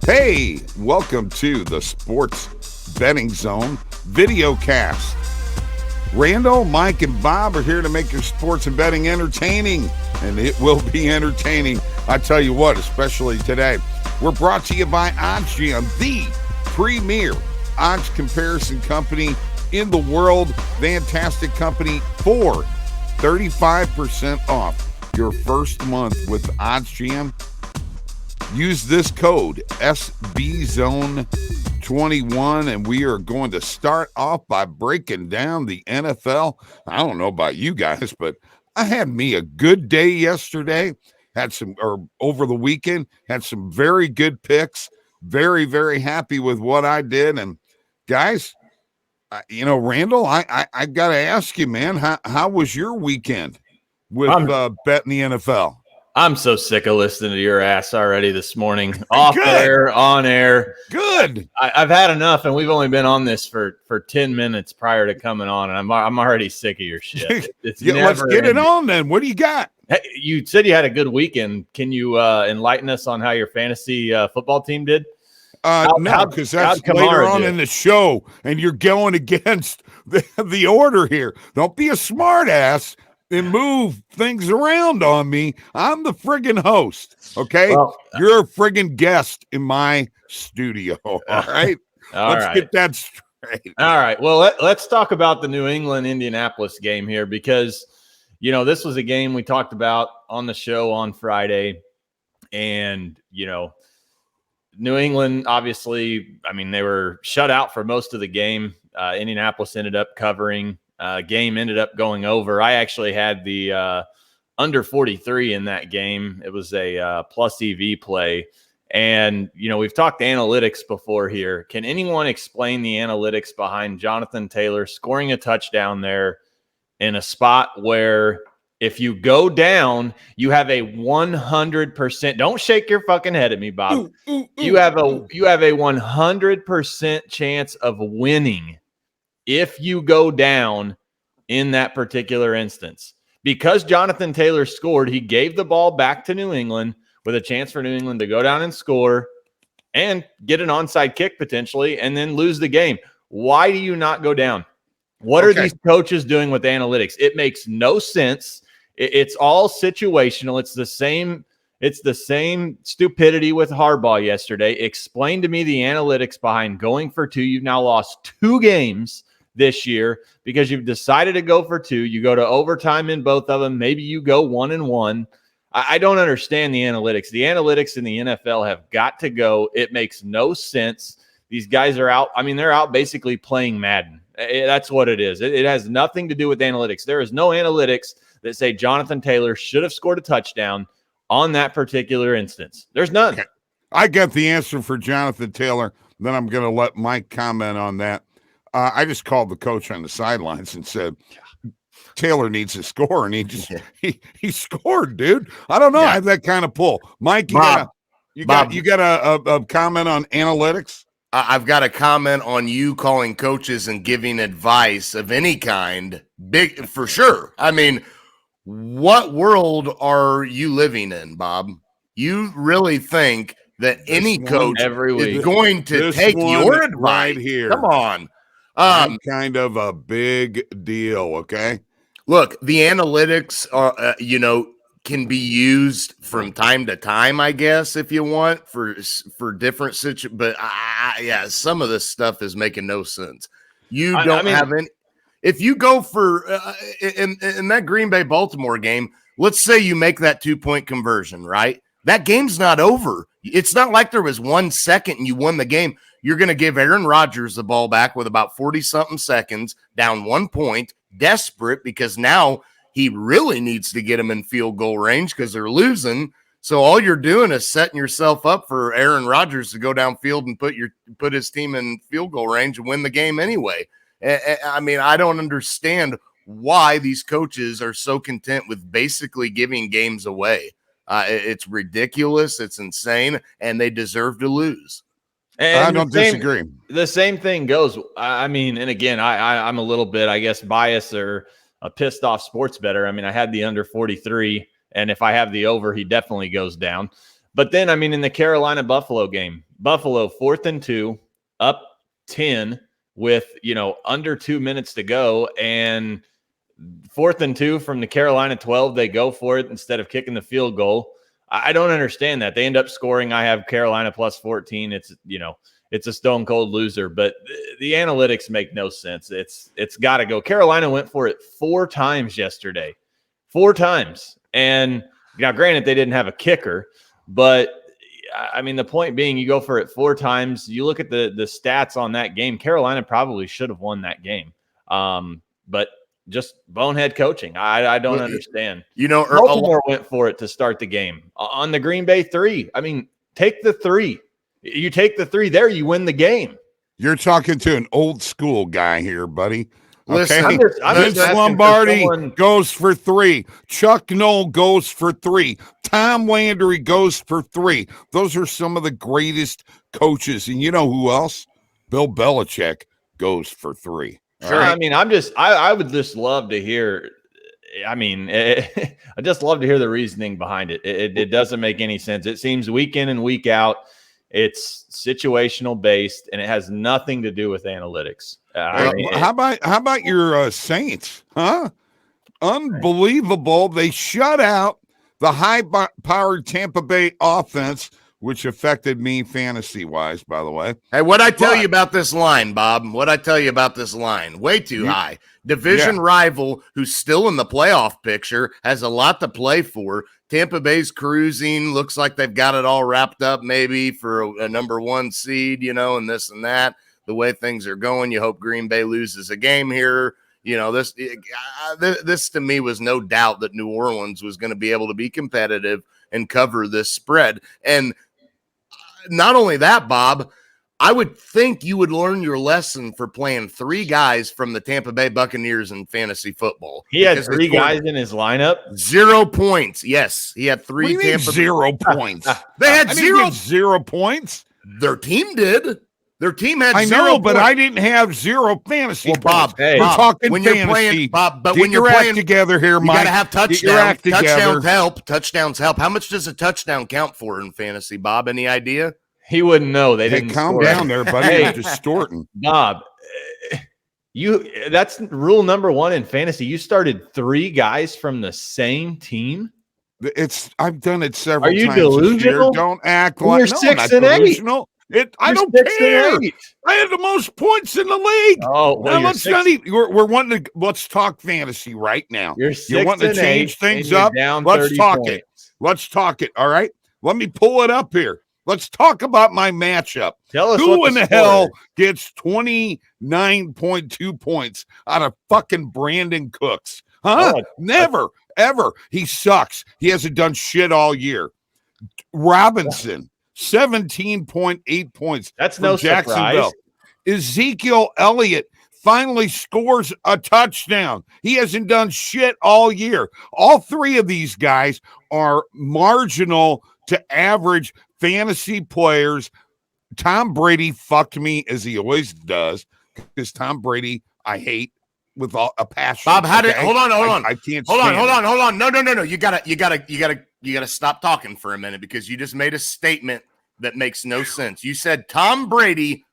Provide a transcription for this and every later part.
Hey, welcome to the Sports Betting Zone video cast. Randall, Mike, and Bob are here to make your sports and betting entertaining, and it will be entertaining. I tell you what, especially today. We're brought to you by OddsJam, the premier odds comparison company in the world. Fantastic company for 35% off your first month with OddsJam. Use this code SBZone21, and we are going to start off by breaking down the NFL. I don't know about you guys, but I had me a good day yesterday. Over the weekend, had some very good picks. Very, very happy with what I did. And guys, Randall, I got to ask you, man, how was your weekend with betting the NFL? I'm so sick of listening to your ass already this morning. Off air, on air. Good. I've had enough, and we've only been on this for 10 minutes prior to coming on, and I'm already sick of your shit. Let's get it on then. What do you got? Hey, you said you had a good weekend. Can you enlighten us on how your fantasy football team did? No, because that's later on in the show, and you're going against the order here. Don't be a smart ass and move things around on me. I'm the friggin' host, okay? Well, you're a friggin' guest in my studio, all right? Let's get that straight. All right, well, let's talk about the New England-Indianapolis game here because, this was a game we talked about on the show on Friday, and, New England, obviously, they were shut out for most of the game. Indianapolis ended up covering. Game ended up going over. I actually had the under 43 in that game. It was a plus EV play. And, we've talked analytics before here. Can anyone explain the analytics behind Jonathan Taylor scoring a touchdown there in a spot where if you go down, you have a 100%. Don't shake your fucking head at me, Bob. You have a 100% chance of winning if you go down in that particular instance. Because Jonathan Taylor scored, he gave the ball back to New England with a chance for New England to go down and score and get an onside kick potentially and then lose the game. Why do you not go down? What are these coaches doing with analytics? It makes no sense. It's all situational. It's the same stupidity with Harbaugh yesterday. Explain to me the analytics behind going for two. You've now lost 2 games this year because you've decided to go for 2. You go to overtime in both of them. Maybe you go 1-1. I don't understand the analytics. The analytics in the NFL have got to go. It makes no sense. These guys are out. They're out basically playing Madden. That's what it is. It has nothing to do with analytics. There is no analytics that say Jonathan Taylor should have scored a touchdown on that particular instance. There's none. Okay. I got the answer for Jonathan Taylor. Then I'm going to let Mike comment on that. I just called the coach on the sidelines and said, Taylor needs to score, and he scored, dude. I don't know. I have that kind of pull. Mike, you got a comment on analytics? I've got a comment on you calling coaches and giving advice of any kind. Big for sure. What world are you living in, Bob? You really think that any coach is going to take your advice right here? Come on. Kind of a big deal, okay? Look, the analytics are, can be used from time to time, I guess, if you want, for different situations. But some of this stuff is making no sense. You don't have any. If you go for in that Green Bay Baltimore game, let's say you make that 2-point conversion, right? That game's not over. It's not like there was 1 second and you won the game. You're going to give Aaron Rodgers the ball back with about 40-something seconds, down 1 point, desperate because now he really needs to get him in field goal range because they're losing. So all you're doing is setting yourself up for Aaron Rodgers to go downfield and put his team in field goal range and win the game anyway. I don't understand why these coaches are so content with basically giving games away. It's ridiculous. It's insane, and they deserve to lose. And I don't disagree. The same thing goes. And again, I'm a little bit, I guess, biased or a pissed off sports bettor. I had the under 43, and if I have the over, he definitely goes down. But then, I mean, in the Carolina-Buffalo game, Buffalo 4th and 2, up 10 with, under 2 minutes to go. And 4th and 2 from the Carolina 12, they go for it instead of kicking the field goal. I don't understand that. They end up scoring. I have Carolina plus 14. It's a stone cold loser, but the analytics make no sense. It's got to go. Carolina went for it 4 times yesterday, 4 times. And now, granted, they didn't have a kicker, but I mean, the point being, you go for it 4 times. You look at the stats on that game. Carolina probably should have won that game, but just bonehead coaching. I don't understand. Baltimore went for it to start the game on the Green Bay 3. I mean, take the 3. You take the 3 there, you win the game. You're talking to an old school guy here, buddy. Listen, okay. Vince Lombardi goes for 3. Chuck Noll goes for 3. Tom Landry goes for 3. Those are some of the greatest coaches. And you know who else? Bill Belichick goes for 3. Sure. Right. I mean, I would just love to hear. I mean, I just love to hear the reasoning behind it. It doesn't make any sense. It seems week in and week out, it's situational based, and it has nothing to do with analytics. How about your Saints? Huh? Unbelievable! They shut out the high-powered Tampa Bay offense, which affected me fantasy-wise, by the way. Hey, what'd I tell you about this line, Bob? What'd I tell you about this line? Way too high. Division rival who's still in the playoff picture, has a lot to play for. Tampa Bay's cruising. Looks like they've got it all wrapped up maybe for a number 1 seed, and this and that. The way things are going, you hope Green Bay loses a game here. This to me was no doubt that New Orleans was going to be able to be competitive and cover this spread. And not only that, Bob, I would think you would learn your lesson for playing 3 guys from the Tampa Bay Buccaneers in fantasy football. He had 3 guys in his lineup. 0 points. Yes, he had 3. What do you mean 0 points? They had 0 points. Their team did. Their team had 0 I know, but points. I didn't have 0 fantasy points. Bob, we're talking when fantasy. You're playing, Bob, but Get when you're your playing act together here, Mike. You got to have touchdowns. Touchdowns help. Touchdowns help. How much does a touchdown count for in fantasy, Bob? Any idea? He wouldn't know. They didn't calm down there, buddy. Hey, you're distorting. Bob, that's rule number 1 in fantasy. You started 3 guys from the same team. I've done it several times. Are you delusional? Don't act You're like 6 and 8. I don't care. I had the most points in the league. Oh, well, we're wanting to. Let's talk fantasy right now. You're 6 you want to change things up? Let's talk points. it. Let's talk it. All right. Let me pull it up here. Let's talk about my matchup. Tell us who in the hell gets 29.2 points out of fucking Brandon Cooks? Huh? Never, ever. He sucks. He hasn't done shit all year. Robinson, 17.8 points. That's no Jacksonville. Surprise. Ezekiel Elliott finally scores a touchdown. He hasn't done shit all year. All 3 of these guys are marginal to average fantasy players. Tom Brady fucked me as he always does, because Tom Brady I hate with a passion. Bob, hold on. I can't hold on. No. You gotta stop talking for a minute, because you just made a statement that makes no sense. You said Tom Brady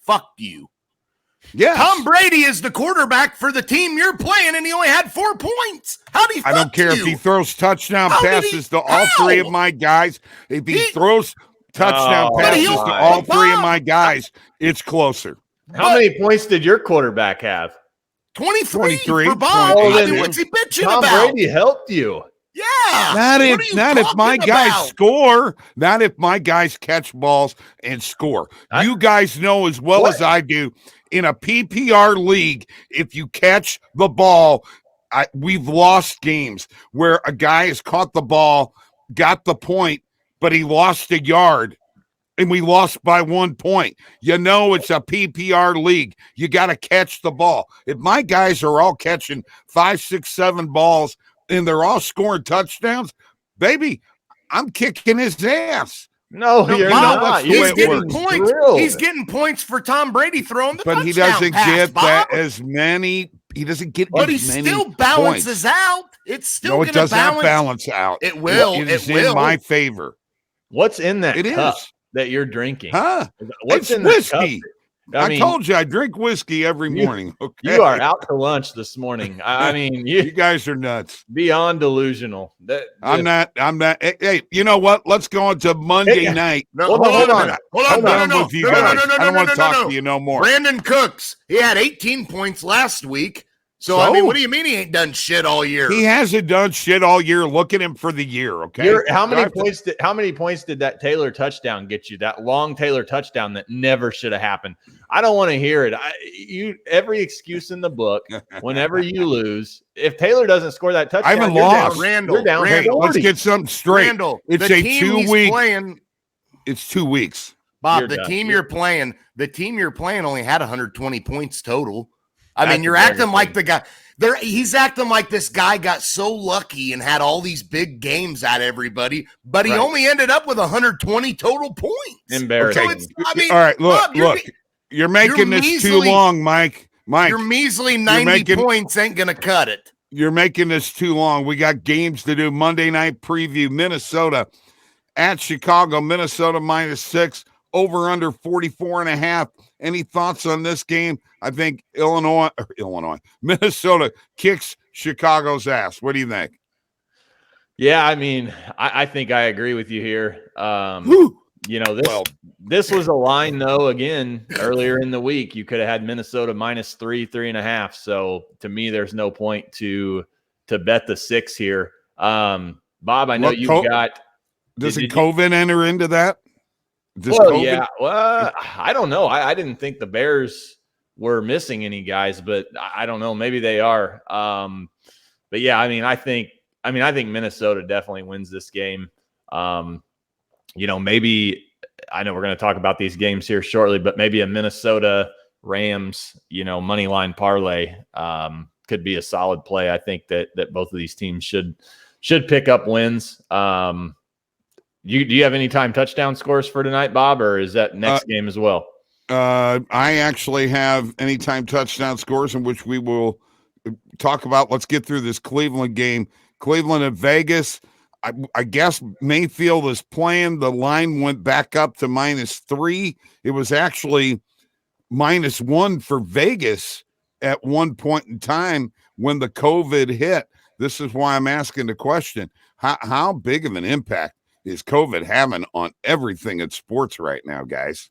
fucked you. Yeah. Tom Brady is the quarterback for the team you're playing, and he only had 4 points. How do you? I don't care if he throws touchdown passes to all 3 of my guys. If he throws touchdown passes to all 3 of my guys, it's closer. How many points did your quarterback have? 23 for Bob. What's he bitching about? Tom Brady helped you. Yeah. Not if my guys score. Not if my guys catch balls and score. You guys know as well as I do, in a PPR league, if you catch the ball, we've lost games where a guy has caught the ball, got the point, but he lost a yard, and we lost by 1 point. You know it's a PPR league. You got to catch the ball. If my guys are all catching 5, 6, 7 balls, and they're all scoring touchdowns, baby, I'm kicking his ass. No, you're not. He's getting points. He's getting points for Tom Brady throwing the touchdown pass. But he doesn't get that as many. He doesn't get but he many still balances points. out. It's still it doesn't balance out. It will. It is in my favor. What's in that It cup is. that you're drinking? Huh? What's It's in the cup? whiskey. I told you I drink whiskey every morning. Okay. You are out to lunch this morning. I mean, you guys are nuts. Beyond delusional. I'm not. Hey, you know what? Let's go into Monday night. No, Well, hold on. I'm done with you guys. I don't want to talk to you no more. Brandon Cooks, he had 18 points last week. So, I mean, what do you mean he ain't done shit all year? He hasn't done shit all year. Look at him for the year, okay? How many points did that Taylor touchdown get you? That long Taylor touchdown that never should have happened. I don't want to hear it. Every excuse in the book. Whenever you lose, if Taylor doesn't score that touchdown, I haven't lost. Randall, you're down. Hey, let's get something straight. Randall, it's the a team 2 he's week. Playing, it's 2 weeks. Bob, the team you're playing only had 120 points total. I mean, you're acting like the guy. He's acting like this guy got so lucky and had all these big games at everybody, but he only ended up with 120 total points. Embarrassing. Okay. All right, look, Bob, you're making this too long, Mike. Your measly 90 points ain't going to cut it. You're making this too long. We got games to do. Monday night preview, Minnesota at Chicago, Minnesota -6, over under 44.5. Any thoughts on this game? I think Minnesota kicks Chicago's ass. What do you think? Yeah, I mean, I think I agree with you here. This was a line, though, again, earlier in the week. You could have had Minnesota -3, 3.5. So to me, there's no point to bet the 6 here. Bob, I know you've got. Doesn't COVID enter into that? Yeah. Well, I don't know. I didn't think the Bears were missing any guys, but I don't know. Maybe they are. But yeah, I think Minnesota definitely wins this game. Maybe I know we're going to talk about these games here shortly, but maybe a Minnesota Rams, money line parlay could be a solid play. I think that both of these teams should pick up wins. Do you have any time touchdown scores for tonight, Bob, or is that next game as well? I actually have anytime touchdown scores, in which we will talk about. Let's get through this Cleveland game. Cleveland at Vegas. I guess Mayfield is playing. The line went back up to -3. It was actually -1 for Vegas at one point in time when the COVID hit. This is why I'm asking the question. How big of an impact is COVID having on everything in sports right now, guys?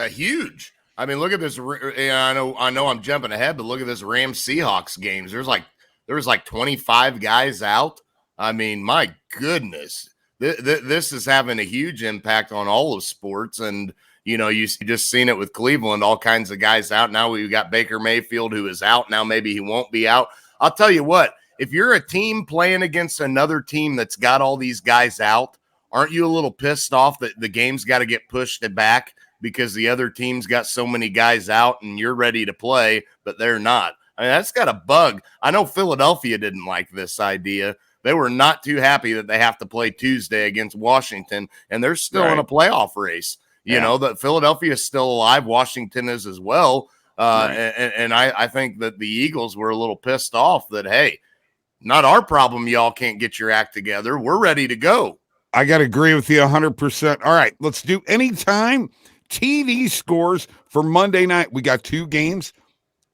Huge. I mean, look at this. I know I'm jumping ahead, but look at this Rams Seahawks games. There was like 25 guys out. I mean, my goodness, this is having a huge impact on all of sports. And, you just seen it with Cleveland, all kinds of guys out. Now we've got Baker Mayfield, who is out. Now maybe he won't be out. I'll tell you what, if you're a team playing against another team that's got all these guys out, aren't you a little pissed off that the game's got to get pushed back because the other team's got so many guys out and you're ready to play, but they're not? I mean, that's got a bug. I know Philadelphia didn't like this idea. They were not too happy that they have to play Tuesday against Washington, and they're still in a playoff race. You know, that Philadelphia is still alive. Washington is as well. And I think that the Eagles were a little pissed off that, hey, not our problem. Y'all can't get your act together. We're ready to go. I got to agree with you 100%. All right, let's do anytime TV scores for Monday night. We got 2 games,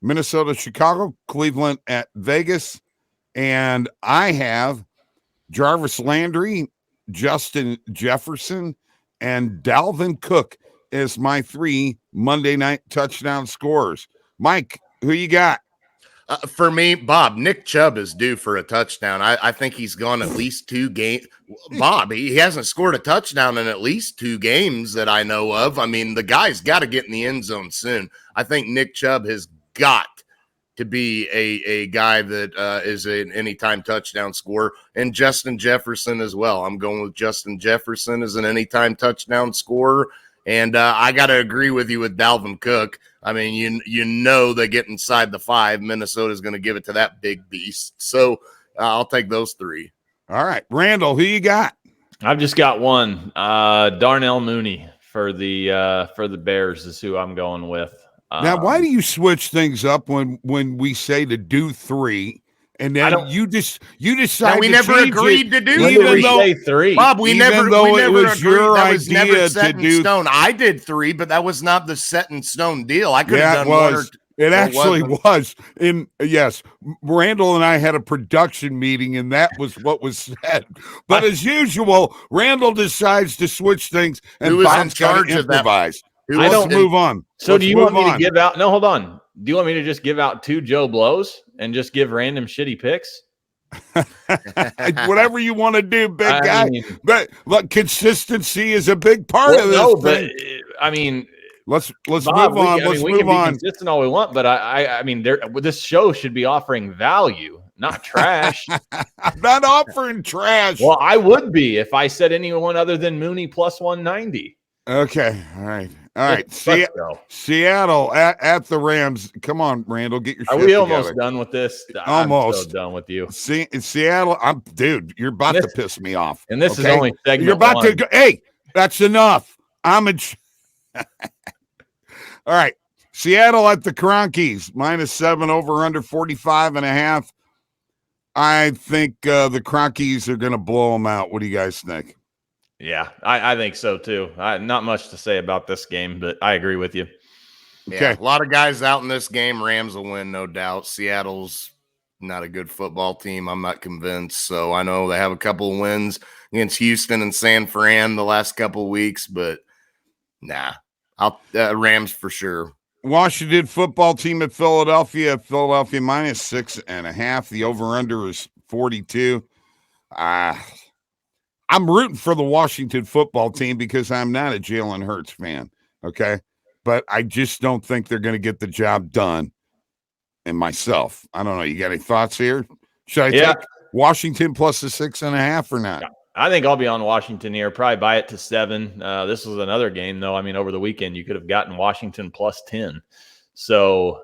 Minnesota, Chicago, Cleveland at Vegas. And I have Jarvis Landry, Justin Jefferson, and Dalvin Cook as my 3 Monday night touchdown scorers. Mike, who you got? For me, Bob, Nick Chubb is due for a touchdown. I think he's gone at least 2 games. Bob, he hasn't scored a touchdown in at least 2 games that I know of. I mean, the guy's got to get in the end zone soon. I think Nick Chubb has got to be a guy that is an anytime touchdown scorer, and Justin Jefferson as well. I'm going with Justin Jefferson as an anytime touchdown scorer. And I got to agree with you with Dalvin Cook. I mean, you know they get inside the 5. Minnesota's going to give it to that big beast. So I'll take those 3. All right. Randall, who you got? I've just got one. Darnell Mooney for the Bears is who I'm going with. Now, why do you switch things up when we say to do 3 And I then don't- you No, decided we to never change agreed it, to do When that. did we though- say 3? Bob, we Even never though we it never was agreed. your That was never idea set to in do- stone. I did 3, but that was not the set in stone deal. I could Yeah, have it done one or was. It Well, it actually wasn't. was. Yes, Randall and I had a production meeting, and that was what was said. But as usual, Randall decides to switch things, and Who was in Bob's got charge to of that? improvise. Who I was Let's don't- in- move on. So Let's do you want move me on. to give out? No, hold on. Do you want me to just give out 2 Joe Blows and just give random shitty picks? Whatever you want to do, big I guy. mean- But look, consistency is a big part of this no, thing. but I mean, Let's Bob, move on. we Let's can move be on. consistent all we want, but I mean, this show should be offering value, not trash. I'm not offering trash. Well, I would be if I said anyone other than Mooney plus 190. Okay. All right. Let's go. Seattle at the Rams. Come on, Randall, get your Are shit we almost together. done with this? I'm Almost. so done with you. Seattle. Dude, you're about to piss me off. And this is okay? only segment You're about 1. to go. Hey, that's enough. All right. Seattle at the Cronkies, -7 over under 45.5. I think the Cronkies are going to blow them out. What do you guys think? Yeah, I think so too. Not much to say about this game, but I agree with you. Yeah, Okay. a lot of guys out in this game. Rams will win, no doubt. Seattle's not a good football team. I'm not convinced. So I know they have a couple of wins against Houston and San Fran the last couple of weeks, but nah, Rams for sure. Washington football team at Philadelphia. Philadelphia -6.5. The over-under is 42. I'm rooting for the Washington football team because I'm not a Jalen Hurts fan, okay? But I just don't think they're going to get the job done. And myself, I don't know. You got any thoughts here? Should I take Washington plus the 6.5 or not? I think I'll be on Washington here. Probably buy it to 7. This was another game, though. I mean, over the weekend, you could have gotten Washington plus 10. So,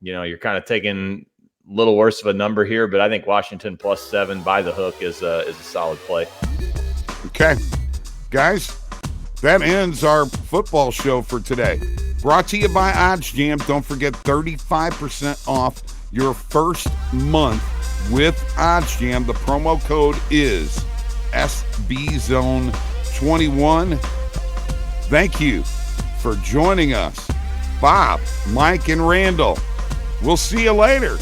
you're kind of taking a little worse of a number here, but I think Washington plus 7 by the hook is a solid play. Okay. Guys, that ends our football show for today. Brought to you by OddsJam. Don't forget 35% off your first month with OddsJam. The promo code is SBZone21. Thank you for joining us, Bob, Mike, and Randall. We'll see you later.